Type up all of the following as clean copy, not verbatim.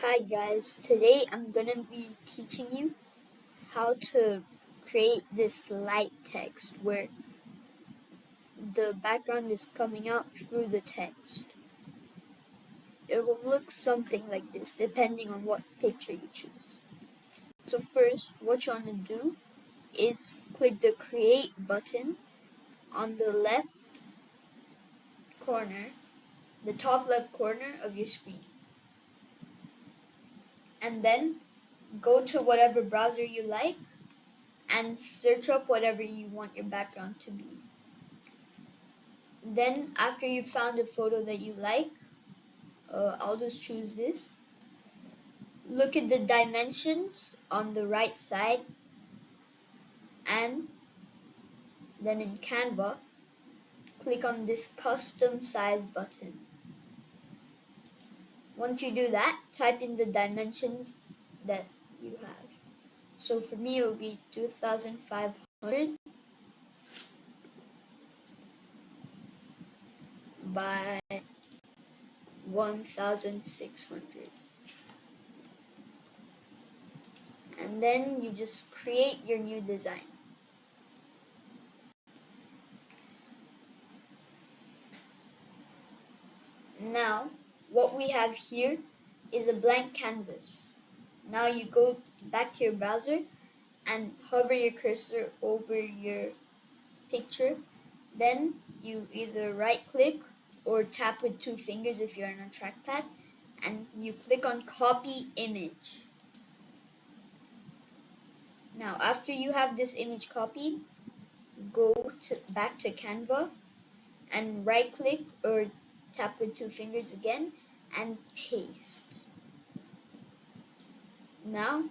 Hi guys, today I'm gonna be teaching you how to create this light text where the background is coming out through the text. It will look something like this depending on what picture you choose. So first, what you want to do is click the create button on the left corner, the top left corner of your screen. And then go to whatever browser you like and search up whatever you want your background to be. Then after you found a photo that you like, I'll just choose this. Look at the dimensions on the right side, and then in Canva, click on this custom size button. Once you do that, type in the dimensions that you have. So for me, it will be 2500 by 1600. And then you just create your new design. Now, what we have here is a blank canvas. Now you go back to your browser and hover your cursor over your picture. Then you either right click or tap with two fingers if you're on a trackpad, and you click on copy image. Now after you have this image copied, go back to Canva and right click or tap with two fingers again and paste. Now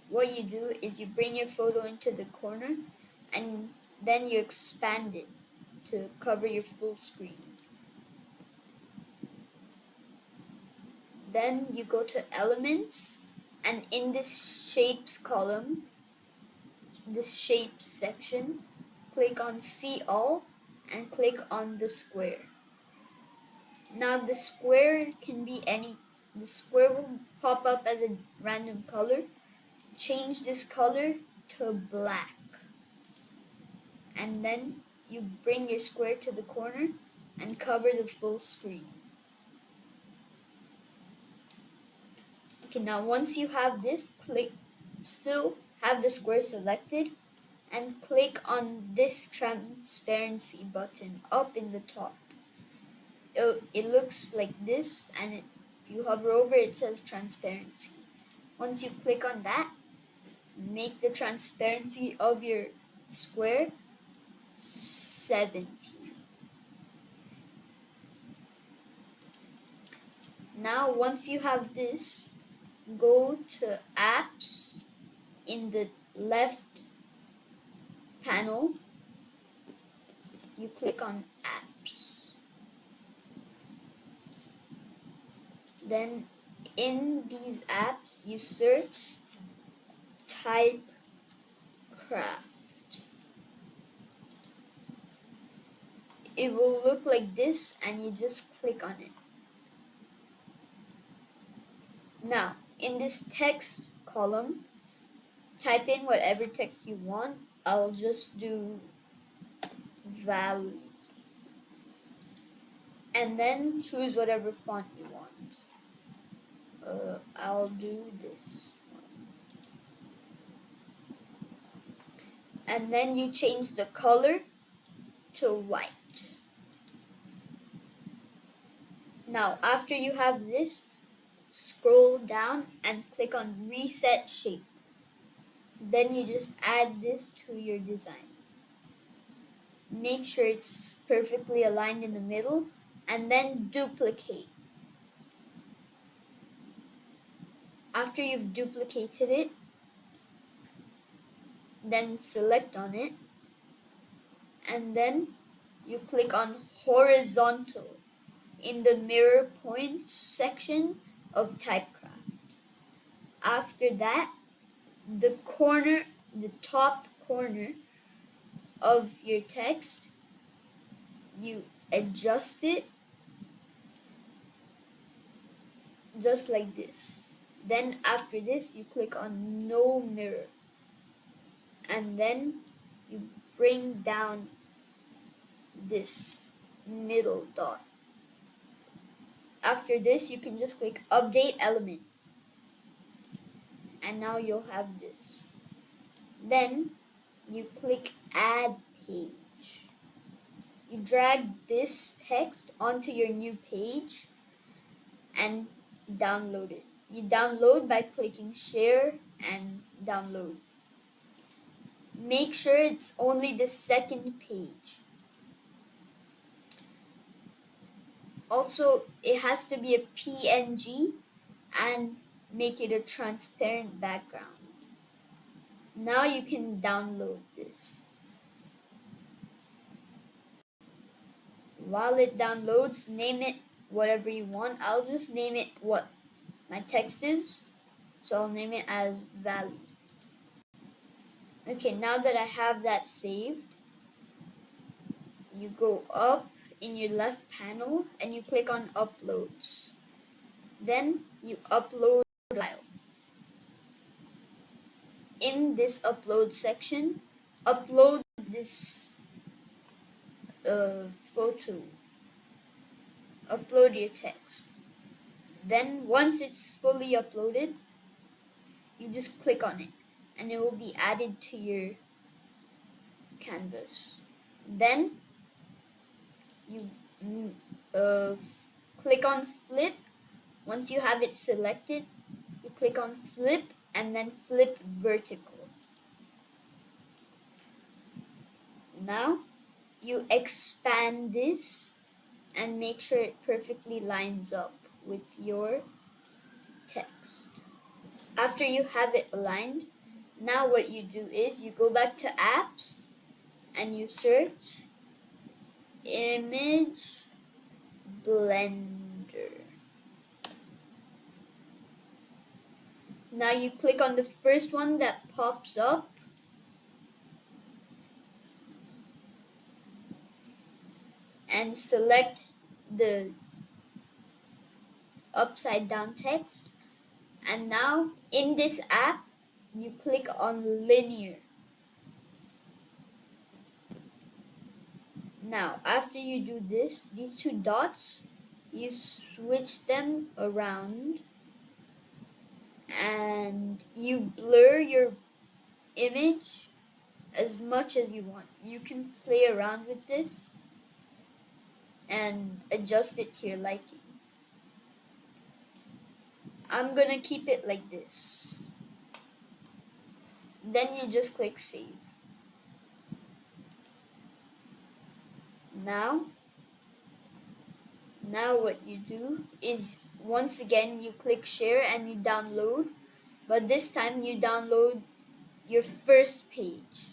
what you do is you bring your photo into the corner and then you expand it to cover your full screen. Then you go to elements, and in this shapes column, this shapes section, click on see all and click on the square. Now the square can be the square will pop up as a random color. Change this color to black. And then you bring your square to the corner and cover the full screen. Okay, now once you have this, still have the square selected and click on this transparency button up in the top. It looks like this, and if you hover over it says transparency. Once you click on that, make the transparency of your square 70. Now once you have this, go to apps in the left panel. You click on apps. Then in these apps you search type craft. It will look like this and you just click on it. Now in this text column, type in whatever text you want. I'll just do valley. And then choose whatever font you want. I'll do this one. And then you change the color to white. Now after you have this, scroll down and click on reset shape. Then you just add this to your design. Make sure it's perfectly aligned in the middle and then duplicate. After you've duplicated it, then select on it and then you click on horizontal in the mirror points section of Typecraft. After that, the top corner of your text, you adjust it just like this. Then after this, you click on no mirror, and then you bring down this middle dot. After this, you can just click update element, and now you'll have this. Then you click add page. You drag this text onto your new page and download it. You download by clicking share and download. Make sure it's only the second page. Also, it has to be a PNG and make it a transparent background. Now you can download this. While it downloads, name it whatever you want. I'll just name it what my text is. So I'll name it as Valley. Okay, now that I have that saved, you go up in your left panel and you click on uploads. Then you upload the file. In this upload section, upload this photo. Upload your text. Then once it's fully uploaded, you just click on it and it will be added to your canvas. Then you click on flip. Once you have it selected, you click on flip and then flip vertical. Now you expand this and make sure it perfectly lines up with your text. After you have it aligned, now what you do is you go back to apps and you search image blender. Now you click on the first one that pops up and select the upside down text. And now in this app, you click on linear. Now, after you do this, these two dots, you switch them around and you blur your image as much as you want. You can play around with this and adjust it to your liking. I'm gonna keep it like this. Then you just click save. Now what you do is once again you click share and you download, but this time you download your first page.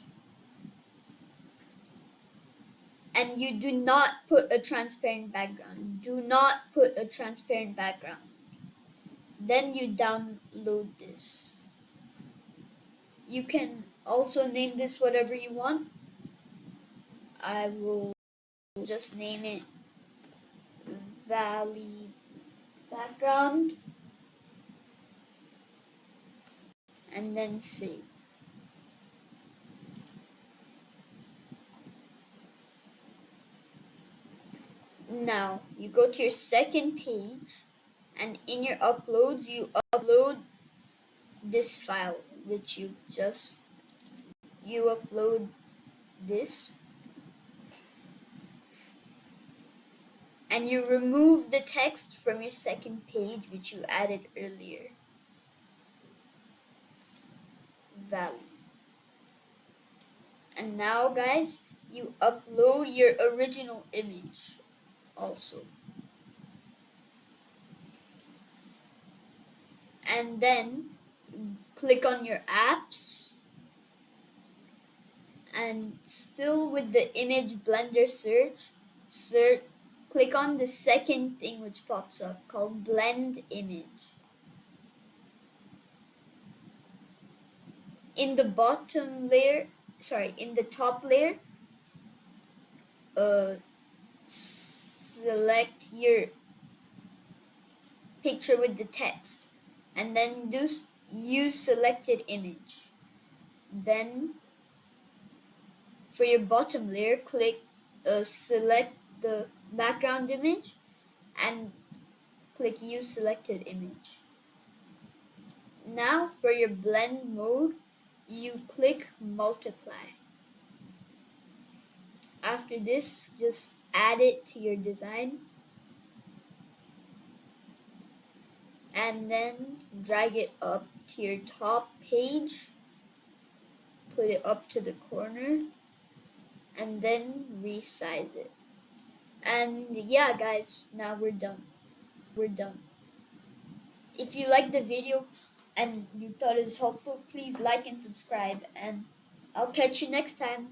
And you do not put a transparent background. Do not put a transparent background. Then you download this. You can also name this whatever you want. I will just name it Valley Background and then save. Now you go to your second page and in your uploads you upload this file which you upload this and you remove the text from your second page which you added earlier. Valley. And now guys, you upload your original image also. And then click on your apps and still with the image blender search, click on the second thing which pops up called blend image. In the bottom layer, in the top layer, select your picture with the text. and then use selected image. Then for your bottom layer, select the background image and click use selected image. Now for your blend mode, you click multiply. After this, just add it to your design and then drag it up to your top page, put it up to the corner, and then resize it. And yeah, guys, now we're done. If you liked the video and you thought it was helpful, please like and subscribe, and I'll catch you next time.